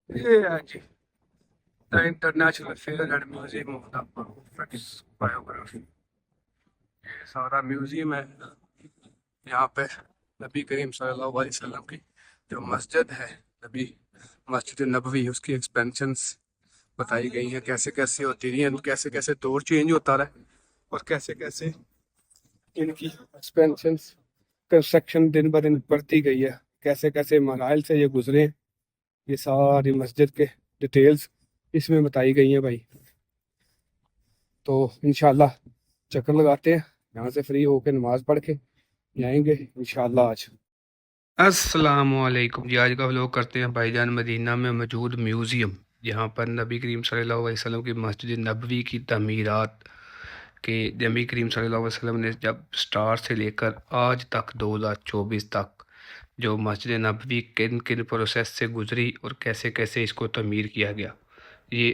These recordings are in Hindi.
ये है जी the international fair and museum of the prophet's biography. ये सारा म्यूजियम है। यहाँ पे नबी करीम सल्लल्लाहु अलैहि वसल्लम की जो मस्जिद है, नबी मस्जिद नबवी, उसकी एक्सपेंशंस बताई गई हैं, कैसे कैसे होती रही हैं, कैसे कैसे दौर चेंज होता रहा है और कैसे कैसे इनकी एक्सपेंशंस कंस्ट्रक्शन दिन ब दिन बढ़ती गई है, कैसे कैसे मराइल से ये गुजरे हैं। ये सारी मस्जिद के डिटेल्स इसमें बताई गई हैं भाई। तो इंशाल्लाह चक्कर लगाते हैं, यहाँ से फ्री होकर नमाज पढ़ के जाएंगे इंशाल्लाह आज। अस्सलामुअलैकुम जी। आज का व्लॉग करते हैं भाईजान मदीना में मौजूद म्यूज़ियम। यहाँ पर नबी करीम सल्लल्लाहु अलैहि वसल्लम की मस्जिद नबवी की तमीरात के नबी करीम सल्लल्लाहु अलैहि वसल्लम ने जब स्टार्ट से लेकर आज तक 2024 तक जो मस्जिद नबवी किन किन प्रोसेस से गुजरी और कैसे कैसे इसको तमीर किया गया, ये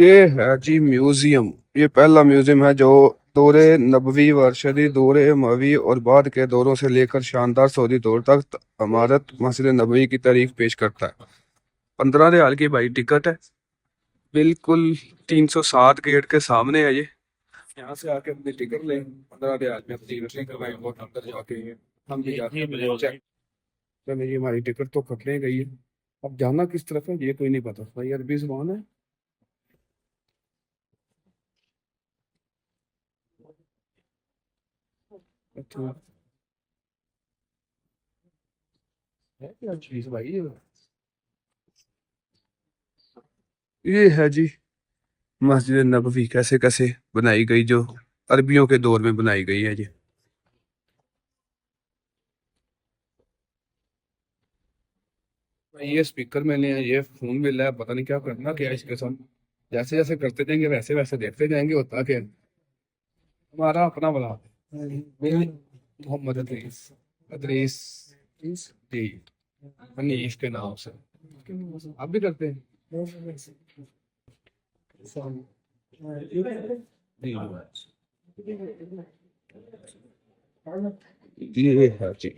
ये है जी म्यूजियम। ये पहला म्यूजियम है जो दौरे नबवी व अरशदी दौरे उमवी और बाद के दौरों से लेकर शानदार सऊदी दौर तक इमारत मस्जिद नबवी की तारीख पेश करता है। 15 रियाल की भाई टिकट है, बिल्कुल 307 गेट के सामने है ये। यहाँ से आके अपनी टिकट लें, 15 रियाल में अपनी एंट्री करवाएं और अंदर जाके हम भी जाके अपने चेक। चलो ये हमारी टिकट तो कटने गई है, अब जाना किस तरफ है ये कोई नहीं पता भाई, अरबी जुबान है। अच्छा है क्या चीज भाई ये है जी मस्जिद नबवी कैसे कैसे बनाई गई, जो अरबियों के दौर में बनाई गई है जी। ये स्पीकर मैंने ये फोन मिला है, पता नहीं क्या करना क्या है इसके साथ। जैसे जैसे करते जाएंगे वैसे वैसे देखते जाएंगे, होता क्या है। हमारा अपना वाला मोहम्मद अदरीस, अदरीस जी, मनीष के नाम से। आप भी करते हैं जी। ये है जी।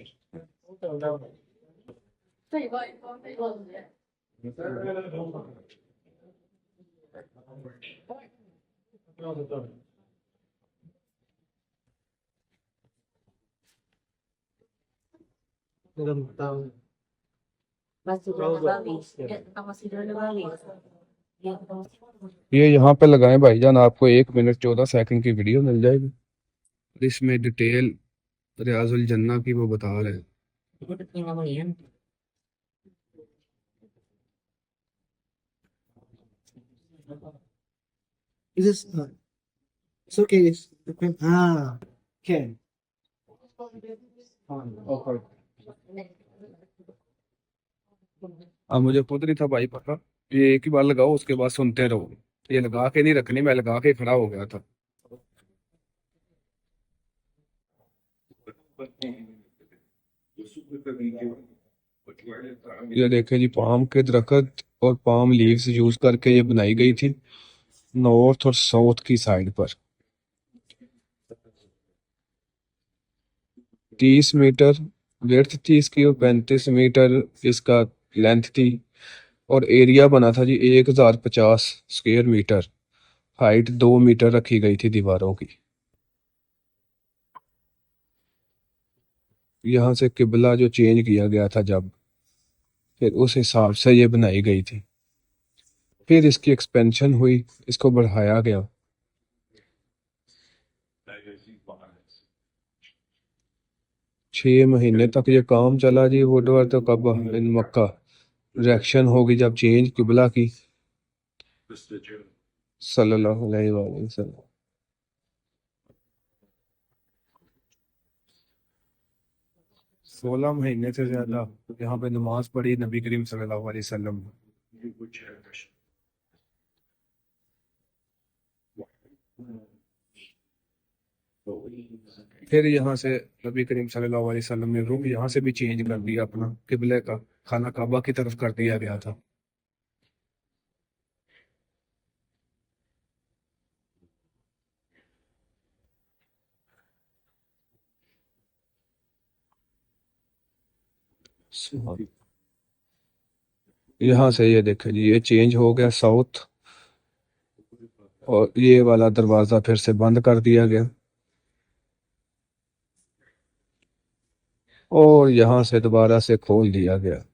ये यहाँ पे लगाएं भाईजान, आपको 1 मिनट 14 सेकंड की वीडियो मिल जाएगी। इसमें डिटेल रियाजुल जन्ना की वो बता रहे हैं। Is this it's okay? It's okay. Okay. अब मुझे खुद नहीं था भाई पता, ये एक ही बार लगाओ उसके बाद सुनते रहो। ये लगा के नहीं रखनी, मैं लगा के खड़ा हो गया था। ये देखे जी पाम के दरख्त और पाम लीव्स यूज करके ये बनाई गई थी नॉर्थ और साउथ की साइड पर। 30 मीटर विड्थ थी इसकी और 35 मीटर इसका लेंथ थी। और एरिया बना था जी 1050 स्क्वायर मीटर। हाइट 2 मीटर रखी गई थी दीवारों की। यहाँ से किबला जो चेंज किया गया था जब, फिर उस हिसाब से ये बनाई गई थी। फिर इसकी एक्सपेंशन हुई, इसको बढ़ाया गया। छह महीने तक ये काम चला जी। वुडवर्ड तो कब इन मक्का डायरेक्शन होगी जब चेंज किबला की सल्लल्लाहु अलैहि वसल्लम। 16 महीने से ज्यादा यहाँ पे नमाज पढ़ी नबी करीम सल्लल्लाहु अलैहि वसल्लम। फिर यहाँ से नबी करीम सल्लल्लाहु अलैहि वसल्लम ने रुख यहाँ से भी चेंज कर दिया, अपना किबले का खाना काबा की तरफ कर दिया गया था। यहाँ से ये देखें जी, ये चेंज हो गया साउथ, और ये वाला दरवाजा फिर से बंद कर दिया गया, और यहाँ से दोबारा से खोल दिया गया।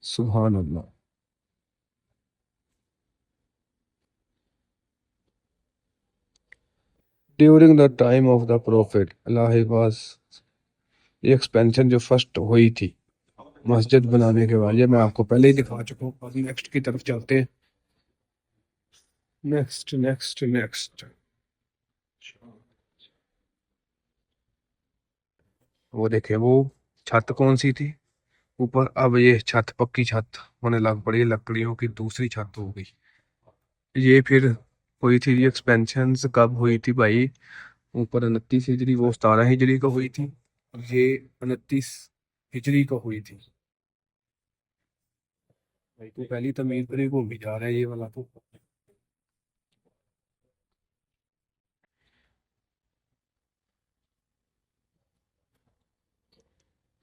सुभान अल्लाह। During the time of the prophet Allah was, ये एक्सपेंशन जो फर्स्ट हुई थी मस्जिद बनाने के बाद, ये मैं आपको पहले ही दिखा चुका हूँ। अब नेक्स्ट की तरफ चलते हैं। नेक्स्ट नेक्स्ट नेक्स्ट, वो देखे वो छत कौन सी थी ऊपर, अब ये छत पक्की छत होने लग पड़ी, लकड़ियों की दूसरी छत हो गई। ये फिर हुई थी, ये एक्सपेंशन कब हुई थी भाई? ऊपर 29 हिजरी, वो 17 हिजरी को हुई थी, और ये 29 हिजरी को हुई थी। भाई तो पहली तमीर पर ही घूम भी जा रहा है ये वाला तो।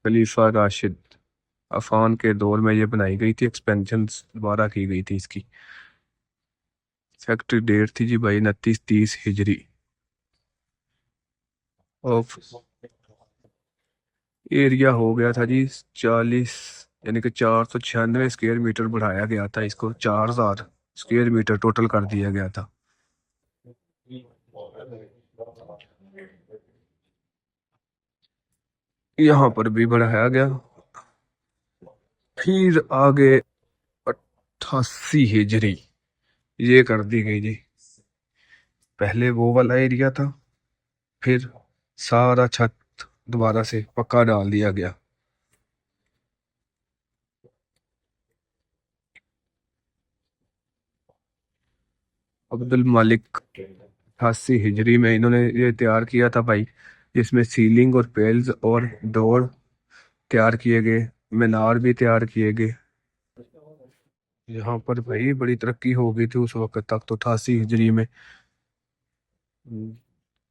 खलीफा राशिद अफान के दौर में ये बनाई गई थी, एक्सपेंशन दोबारा की गई थी इसकी। फैक्ट्री डेट थी जी भाई 29-30 हिजरी। ऑफ एरिया हो गया था जी 40, यानी कि 496 स्क्वायर मीटर बढ़ाया गया था इसको, 4000 स्क्वायर मीटर टोटल कर दिया गया था। यहाँ पर भी बढ़ाया गया। फिर आगे 88 हिजरी ये कर दी गई जी। पहले वो वाला एरिया था, फिर सारा छत दोबारा से पक्का डाल दिया गया। अब्दुल मालिक 88 हिजरी में इन्होंने ये तैयार किया था भाई, जिसमें सीलिंग और पेल्स और डोर तैयार किए गए, मीनार भी तैयार किए गए। यहाँ पर भाई बड़ी तरक्की हो गई थी उस वक्त तक तो, 88 हिजरी में। हम्म,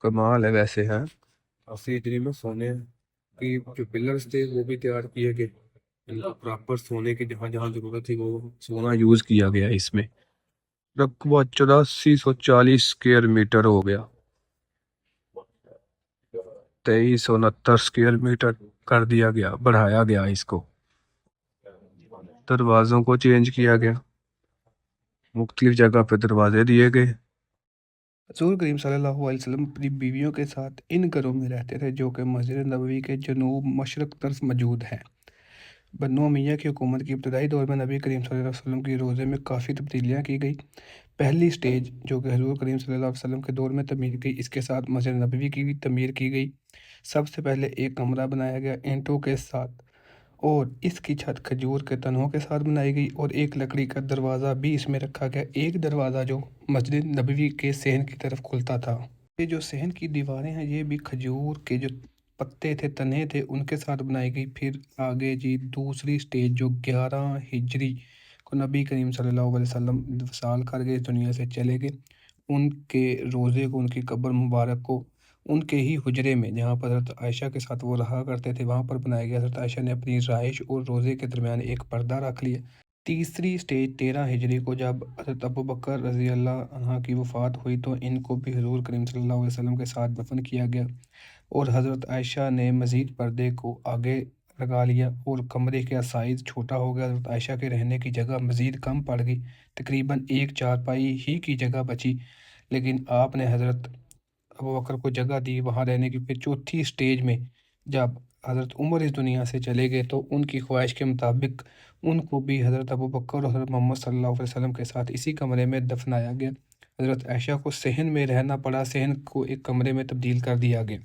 कमाल है वैसे है। 88 हिजरी में सोने की जो पिलर्स थे वो भी तैयार किए गए, इनको प्रॉपर सोने की जहाँ जहाँ जरूरत थी वो सोना यूज किया गया इसमें। रकबा 8440 स्क्वायर मीटर हो गया, 2369 स्क्वायर मीटर कर दिया गया, बढ़ाया गया इसको। दरवाजों को चेंज किया गया, मुख्तलिफ जगह पे दरवाजे दिए गए। रसूल करीम सल्लल्लाहु अलैहि वसल्लम अपनी बीवियों के साथ इन घरों में रहते थे जो कि मस्जिद नबवी के जनूब मशरक़ तरफ मौजूद हैं। बन्नू उमैया की हुकूमत के इब्तदाई दौर में नबी करीम सल्लल्लाहु अलैहि वसल्लम की रोज़े में काफ़ी तब्दीलियाँ की गई। पहली स्टेज जो कि हज़ूर करीम सल्लल्लाहु अलैहि वसल्लम के दौर में तमीर की, इसके साथ मस्जिद नबवी की भी तमीर की गई। सबसे पहले एक कमरा बनाया गया ईंटों के साथ, और इसकी छत खजूर के तनों के साथ बनाई गई, और एक लकड़ी का दरवाज़ा भी इसमें रखा गया, एक दरवाज़ा जो मस्जिद नबवी के सहन की तरफ खुलता था। ये जो सहन की दीवारें हैं ये भी खजूर के जो पत्ते थे, तने थे, उनके साथ बनाई गई। फिर आगे जी दूसरी स्टेज जो 11 हिजरी को नबी करीम सल्लल्लाहु अलैहि वसल्लम वसाल कर गए, इस दुनिया से चले गए, उनके रोज़े को, उनकी कब्र मुबारक को उनके ही हुजरे में जहाँ पर हज़रत आयशा के साथ वो रहा करते थे वहाँ पर बनाया गया। हज़रत आयशा ने अपनी रहाइश और रोज़े के दरमियान एक पर्दा रख लिया। तीसरी स्टेज 13 हिजरी को जब हज़रत अबू बकर रज़ी अल्लाह अन्हा की वफ़ात हुई तो इनको भी हुज़ूर करीम सल्लल्लाहु अलैहि वसल्लम के साथ दफन किया गया, और हज़रत आयशा ने मज़ीद पर्दे को आगे लगा लिया, और कमरे का साइज़ छोटा हो गया। हज़रत आयशा के रहने की जगह मज़ीद कम पड़ गई, तकरीबन एक चारपाई ही की जगह बची, लेकिन आपने हज़रत अबू बकर को जगह दी वहाँ रहने की। फिर चौथी स्टेज में जब हज़रत उमर इस दुनिया से चले गए तो उनकी ख्वाहिश के मुताबिक उनको भी हज़रत अबू बकर और हज़रत मोहम्मद सल्लल्लाहु अलैहि वसल्लम के साथ इसी कमरे में दफनाया गया। हज़रत आयशा को सहन में रहना पड़ा, सहन को एक कमरे में तब्दील कर दिया गया।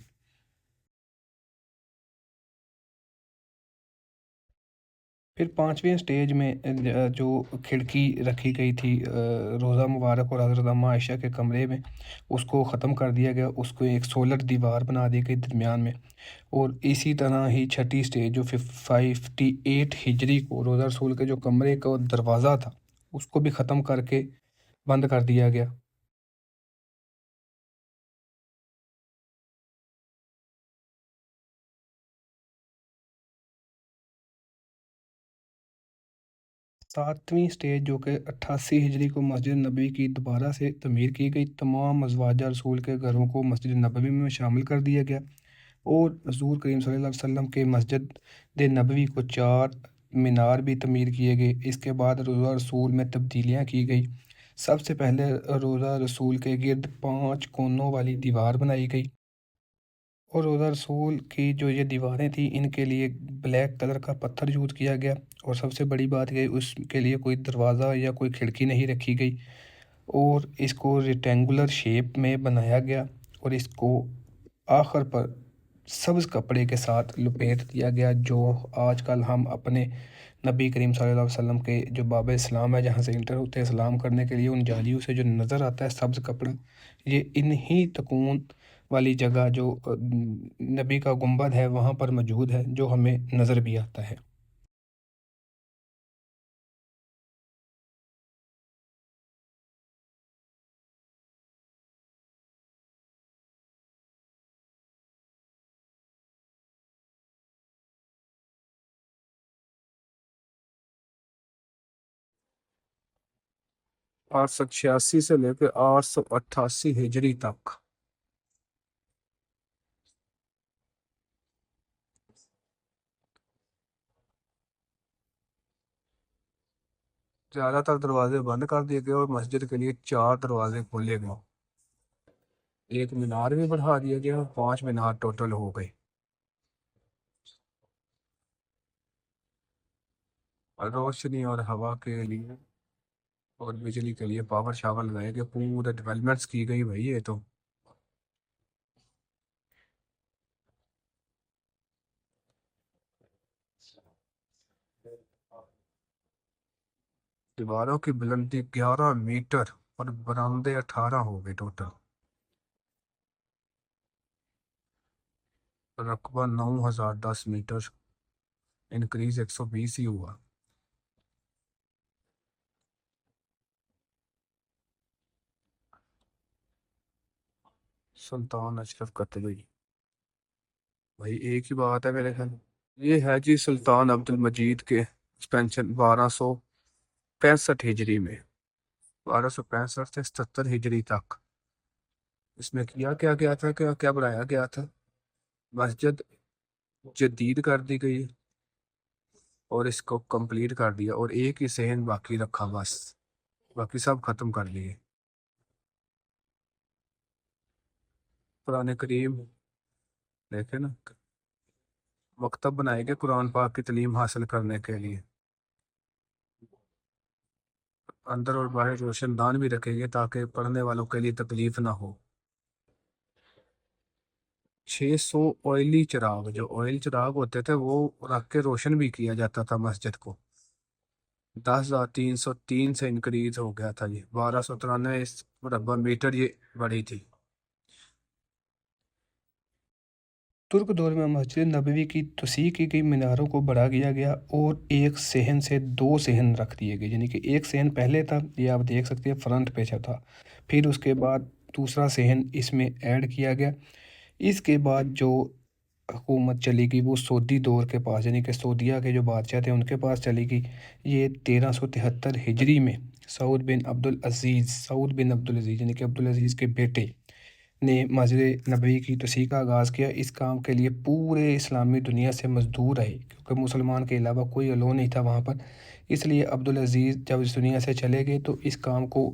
फिर पाँचवें स्टेज में जो खिड़की रखी गई थी रोज़ा मुबारक और हज़रत अम्मा आयशा के कमरे में, उसको ख़त्म कर दिया गया, उसको एक सोलर दीवार बना दी गई दरमियान में। और इसी तरह ही छठी स्टेज जो 58 हिजरी को रोज़ा रसूल के जो कमरे का दरवाज़ा था उसको भी ख़त्म करके बंद कर दिया गया। 7वीं स्टेज जो कि 88 हिजरी को मस्जिद नबवी की दोबारा से तमीर की गई। तमाम अज़वाज रसूल के घरों को मस्जिद नबवी में शामिल कर दिया गया और हज़ूर करीम सल्लल्लाहु अलैहि वसल्लम के मस्जिद नबवी को 4 मीनार भी तमीर किए गए। इसके बाद रोज़ा रसूल में तब्दीलियाँ की गई। सबसे पहले रोज़ा रसूल के गिर्द 5 कोनों वाली दीवार बनाई गई और रोज़ा रसूल की जो ये दीवारें थी इनके लिए ब्लैक कलर का पत्थर यूज़ किया गया और सबसे बड़ी बात ये उसके लिए कोई दरवाज़ा या कोई खिड़की नहीं रखी गई और इसको रेक्टेंगुलर शेप में बनाया गया और इसको आखिर पर सब्ज़ कपड़े के साथ लपेट दिया गया, जो आजकल हम अपने नबी करीम सल्लल्लाहु अलैहि वसल्लम के जो बाब इस्लाम है जहाँ से इंटर होते हैं इस्लाम करने के लिए, उन जालियों से जो नज़र आता है सब्ज़ कपड़ा, ये इन्हीं तकून वाली जगह जो नबी का गुंबद है वहाँ पर मौजूद है, जो हमें नज़र भी आता है। आठ सौ छियासी से लेकर 888 हिजरी तक ज़्यादातर दरवाजे बंद कर दिए गए और मस्जिद के लिए 4 दरवाजे खोले गए। एक मीनार भी बढ़ा दिया गया और 5 मीनार टोटल हो गए। और रोशनी और हवा के लिए और बिजली के लिए पावर शावर लगाए गए, पूरे डेवलपमेंट्स की गई भाई ये तो। दीवारों की बुलंदी 11 मीटर और बरामदे 18 हो गए टोटल। रकबा 9010 मीटर, इंक्रीज 120 ही हुआ। सुल्तान अशरफ कतवी, भाई एक ही बात है मेरे ख्याल। ये है जी सुल्तान अब्दुल मजीद के एक्सपेंशन 1265 हिजरी में, 1265 से 77 हिजरी तक। इसमें किया क्या गया था, क्या क्या बनाया गया था। मस्जिद जदीद कर दी गई और इसको कंप्लीट कर दिया और एक ही सहन बाकी रखा बस, बाकी सब खत्म कर लिए। कुरान करीम देखे ना, मकतब बनाए गए कुरान पाक की तालीम हासिल करने के लिए। अंदर और बाहर रोशनदान भी रखेंगे ताकि पढ़ने वालों के लिए तकलीफ ना हो। 600 ऑयली चिराग, जो ऑयल चिराग होते थे वो रख के रोशन भी किया जाता था मस्जिद को। 10,303 से इंक्रीज हो गया था ये, 1293 मुरबा मीटर ये बड़ी थी। तुर्क दौर में मस्जिद नबवी की तोसी की गई, मीनारों को बढ़ा दिया गया और एक सहन से 2 सहन रख दिए गए, यानी कि एक सहन पहले था, ये आप देख सकते हैं फ्रंट पे था, फिर उसके बाद दूसरा सहन इसमें ऐड किया गया। इसके बाद जो हुकूमत चली गई वो सऊदी दौर के पास, यानी कि सऊदीया के जो बादशाह थे उनके पास चली गई। ये 1373 हिजरी में सऊद बिन अब्दुल अजीज़ यानी कि अब्दुल अजीज़ के बेटे ने मस्जिद नबवी की तोसी का आगाज़ किया। इस काम के लिए पूरे इस्लामी दुनिया से मजदूर आए क्योंकि मुसलमान के अलावा कोई अलो नहीं था वहाँ पर। इसलिए अब्दुल अजीज़ जब इस दुनिया से चले गए तो इस काम को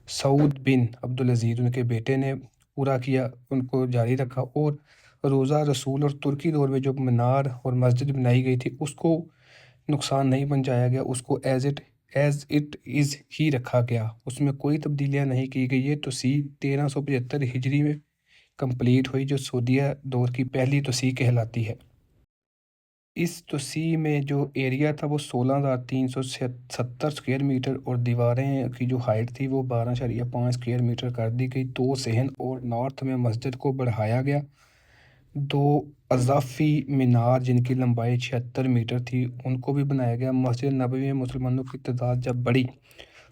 सऊद बिन अब्दुल अजीज़ उनके बेटे ने पूरा किया, उनको जारी रखा। और रोज़ा रसूल और तुर्की दौर में जो मीनार और मस्जिद बनाई गई थी उसको नुकसान नहीं पहुंचाया गया, उसको एज इट इज़ ही रखा गया, उसमें कोई तब्दीलियां नहीं की गई। ये तोसी 1375 हिजरी में कंप्लीट हुई, जो सऊदीया दौर की पहली तोसी कहलाती है। इस तोसी में जो एरिया था वो 16,370 स्क्वायर मीटर और दीवारें की जो हाइट थी वो 12.5 स्क्वायर मीटर कर दी गई। 2 सहन और नॉर्थ में मस्जिद को बढ़ाया गया। 2 अज़ाफ़ी मीनार जिनकी लंबाई 76 मीटर थी उनको भी बनाया गया। मस्जिद नबवी में मुसलमानों की तादाद जब बढ़ी,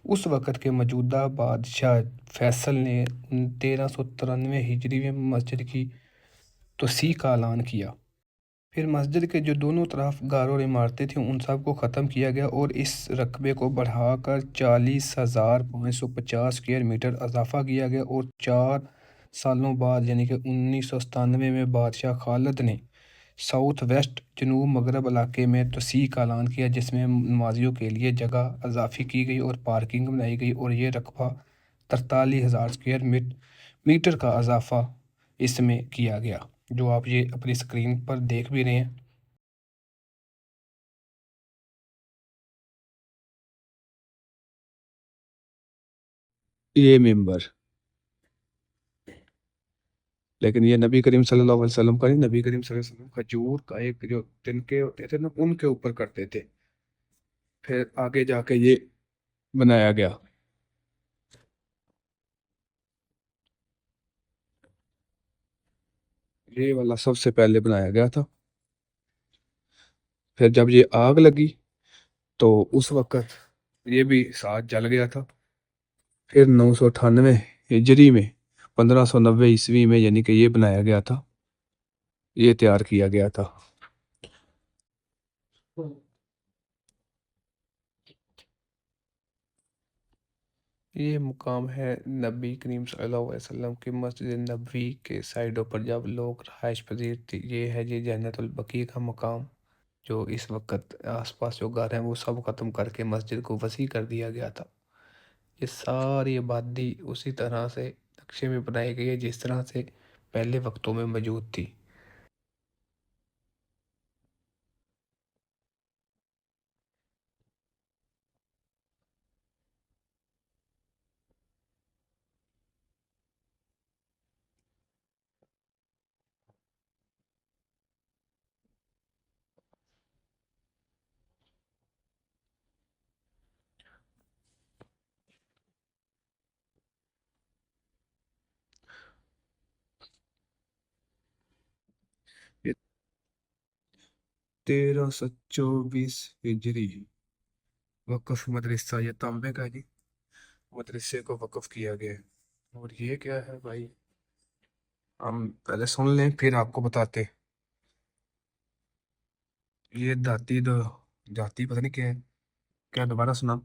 उस वक़्त के मौजूदा बादशाह फैसल ने 1393 हिजरी में मस्जिद की तोसी का ऐलान किया। फिर मस्जिद के जो दोनों तरफ घर और इमारतें थीं उन सब को ख़त्म किया गया और इस रकबे को बढ़ाकर 40,550 स्क्वायर मीटर इजाफा किया गया और 4 सालों बाद यानी कि 1997 में बादशाह खालिद ने साउथ वेस्ट जनूब मगरब इलाके में तोसी का ऐलान किया, जिसमें नमाजियों के लिए जगह इजाफी की गई और पार्किंग बनाई गई और ये रकबा 43,000 स्क्वायर मीटर का इजाफा इसमें किया गया, जो आप ये अपनी स्क्रीन पर देख भी रहे हैं। ये मेंबर, लेकिन ये नबी करीम सल्लल्लाहु अलैहि वसल्लम का नहीं, नबी करीम सल्लल्लाहु अलैहि वसल्लम खजूर का एक जो तिनके होते थे ना उनके ऊपर करते थे। फिर आगे जाके ये बनाया गया। ये वाला सबसे पहले बनाया गया था। फिर जब ये आग लगी तो उस वक्त ये भी साथ जल गया था। फिर 998 हिजरी में 1590 ईस्वी में यानी कि ये बनाया गया था, ये तैयार किया गया था। ये मुकाम है नबी करीम सल्लल्लाहु अलैहि वसल्लम की मस्जिद नबवी के साइडों पर जब लोग रहायश पजीर थी। ये है जी जन्नतुल बकी का मुकाम, जो इस वक्त आसपास जो घर हैं वो सब ख़त्म करके मस्जिद को वसी कर दिया गया था। ये सारी आबादी उसी तरह से नक्शे में बनाई गई है जिस तरह से पहले वक्तों में मौजूद थी। ये 1324 हिजरी वक़्फ़ मदरसा, ये तांबे का जी मदरसे को वक़्फ़ किया गया है। और ये क्या है भाई, हम पहले सुन लें फिर आपको बताते। ये दाती दो जाती पता नहीं क्या है, क्या दोबारा सुना।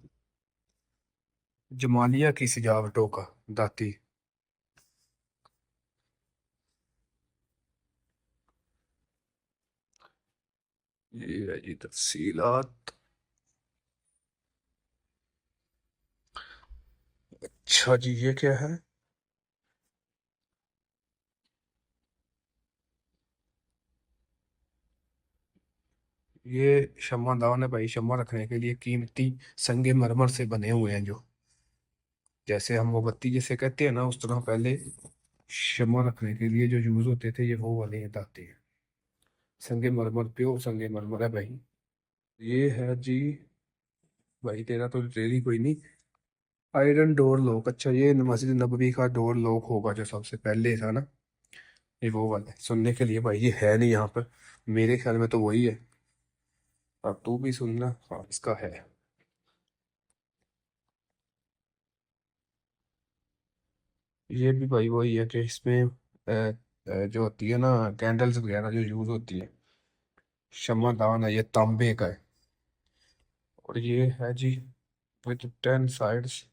जमालिया की सजावटों का दाती। ये है जी तफसीलात। अच्छा जी, ये क्या है। ये शमादान है भाई, शमा रखने के लिए कीमती संगे मरमर से बने हुए हैं, जो जैसे हम मोमबत्ती जैसे कहते हैं ना उस तरह पहले शमा रखने के लिए जो यूज होते थे ये वो वाले हैं दाते हैं। संगे मरमर, प्योर संगे मरमर है भाई। ये है जी भाई, तेरा तो रेडी कोई नहीं। आयरन डोर लॉक, अच्छा ये मस्जिद नबवी का डोर लॉक होगा जो सबसे पहले था ना, ये वो वाला है। सुनने के लिए भाई ये है नहीं यहाँ पर, मेरे ख्याल में तो वही है। अब तू भी सुनना, हाँ इसका है। ये भी भाई वही है कि इसमें जो होती है ना कैंडल्स वगैरह जो यूज होती है, शमादान है, ये तांबे का है। और ये है जी विद 10 साइड्स।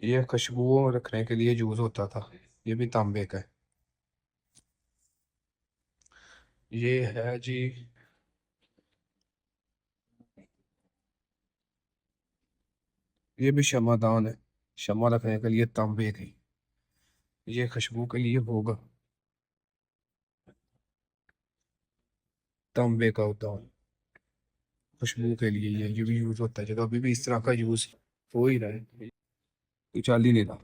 ये खुशबुओं रखने के लिए यूज होता था, ये भी तांबे का है। ये है जी, ये भी शमादान है, शमा रखने के लिए तांबे की। ये खुशबू के लिए होगा, तांबे का होता है। खुशबू के लिए ये भी यूज होता है, जब अभी भी इस तरह का यूज हो ही रहा है। ये चल ही नहीं रहा।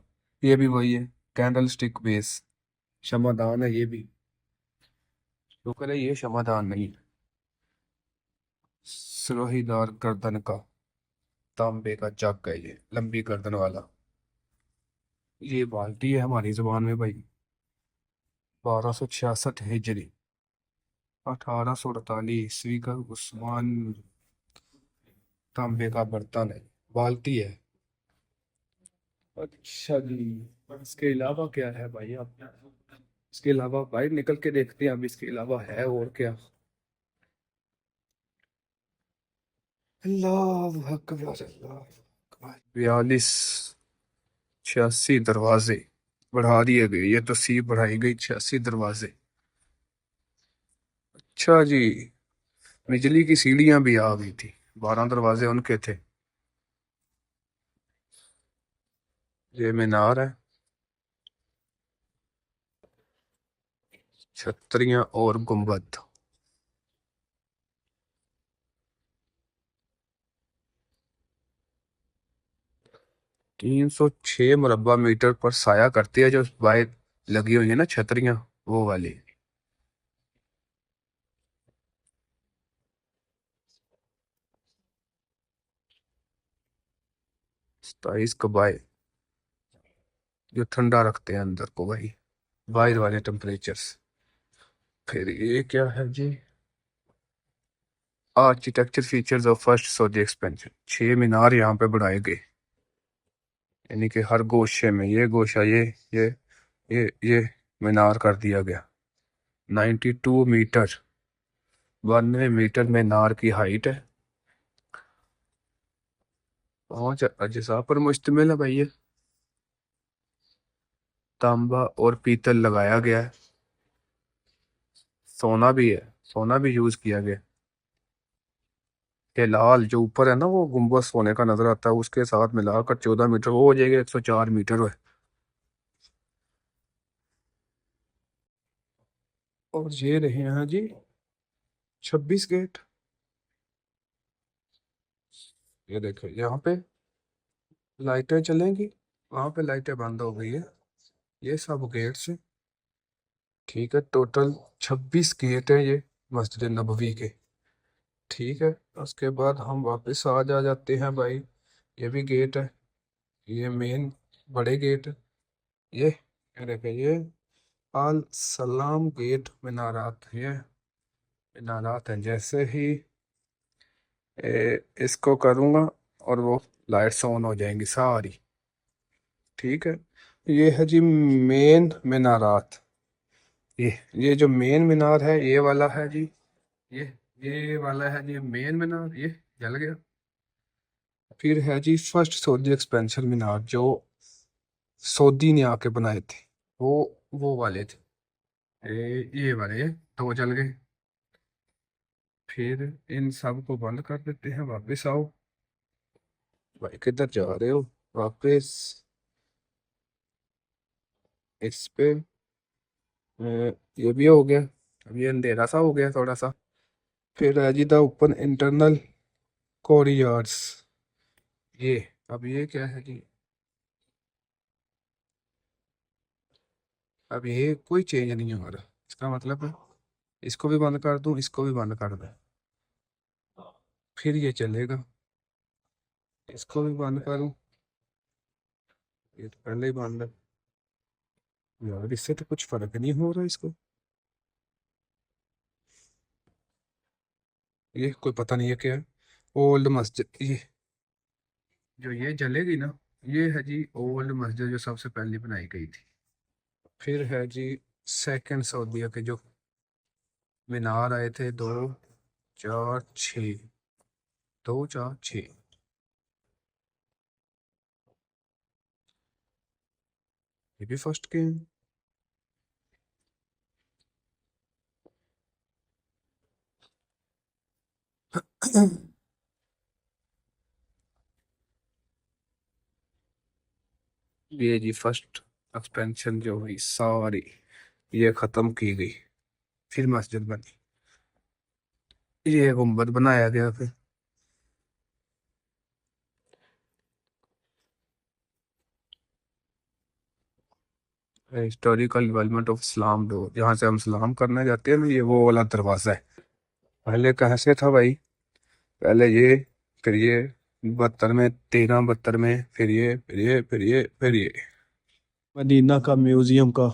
ये भी वही है, कैंडल स्टिक बेस शमादान है ये भी। शुक्र है ये शमादान नहीं, सुराहीदार गर्दन का तांबे का जग है, ये लंबी गर्दन वाला। ये बाल्टी है हमारी जुबान में भाई। 1266 हिजरी, 1848 ईस्वी का उस्मान, तांबे का बर्तन है, बाल्टी है। अच्छा जी, इसके अलावा क्या है भाई? आप इसके अलावा बाहर निकल के देखते हैं अब इसके अलावा है और क्या। अल्लाह अकबर, अल्लाह अकबर। 42 86 दरवाजे बढ़ा दिए गए, ये तस्वीर बढ़ाई गई 86 दरवाजे। अच्छा जी, बिजली की सीढ़ियां भी आ गई थी, 12 दरवाजे उनके थे। ये मीनार है, छतरियां और गुंबद। 306 मुरब्बा मीटर पर साया करती है जो बाहर लगी हुई है ना छतरियां, वो वाली। 27 कबाए जो ठंडा रखते हैं अंदर को, वही बाहर वाले टेम्परेचर्स। फिर ये क्या है जी? Architecture features of first Saudi expansion. 6 मीनार यहाँ पे बढ़ाए गए, यानी कि हर गोशे में ये गोशा, ये मीनार कर दिया गया। 92 मीटर, 92 मीटर मीनार की हाइट है। 5 अज्जा पर मुश्तमिल है भाई ये। तांबा और पीतल लगाया गया है, सोना भी है, सोना भी यूज किया गया। ये लाल जो ऊपर है ना, वो गुम्बद सोने का नजर आता है, उसके साथ मिलाकर 14 मीटर, वो हो जाएगा 104 मीटर है। और ये रहे हैं जी 26 गेट। ये देखो यहाँ पे लाइटें चलेंगी, वहां पे लाइटें बंद हो गई है। ये सब गेट्स हैं, ठीक है। टोटल 26 गेट है ये मस्जिद नबवी के, ठीक है। उसके बाद हम वापस आ जाते हैं भाई। ये भी गेट है, ये मेन बड़े गेट है। ये देखिए, ये अल सलाम गेट मीनारात, ये मीनारात हैं। जैसे ही इसको करूँगा और वो लाइट्स ऑन हो जाएंगी सारी, ठीक है। ये है जी मेन मीनारात। ये जो मेन मीनार है ये वाला है जी, ये ये वाला है जी मेन मीनार, ये जल गया। फिर है जी फर्स्ट सऊदी एक्सपेंशन मीनार, जो सऊदी ने आके बनाए थे, वो वो वाले थे। ये वाले, ये दो जल गए। फिर इन सब को बंद कर देते हैं, वापस आओ। भाई किधर जा रहे हो? वापस इस पे ये भी हो गया। अब ये अंधेरा सा हो गया थोड़ा सा। फिर है जी द ओपन इंटरनल कॉरिडोर्स। ये अब ये क्या है जी? अब ये कोई चेंज नहीं हो रहा, इसका मतलब है इसको भी बंद कर दूं, इसको भी बंद कर दूं, फिर ये चलेगा। इसको भी बंद करूं, ये तो पहले ही बंद है। यार इससे तो कुछ फर्क नहीं हो रहा इसको। ये कोई पता नहीं है क्या है। ओल्ड मस्जिद, ये जो ये जलेगी ना, ये है जी ओल्ड मस्जिद जो सबसे पहले बनाई गई थी। फिर है जी सेकंड सऊदीया के जो मीनार आए थे, 2 4 6, 2 4 6। ये भी फर्स्ट के हैं। ये जी फर्स्ट एक्सपेंशन जो हुई सारी, ये खत्म की गई, फिर मस्जिद बनी, ये गुम्बद बनाया गया। फिर historical development of Islam door, जहाँ से हम सलाम करने जाते हैं ना, ये वो वाला दरवाजा है। पहले कहाँ से था भाई? पहले ये, फिर ये 72 में, 13 72 में, फिर ये, फिर ये, फिर ये, फिर ये। मदीना का म्यूजियम का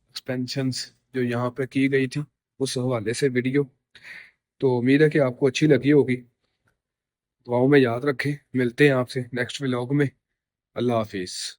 एक्सपेंशंस जो यहाँ पे की गई थी, उस हवाले से वीडियो। तो उम्मीद है कि आपको अच्छी लगी होगी। दुआओं में याद रखें, मिलते हैं आपसे नेक्स्ट व्लॉग में। अल्लाह हाफिज़।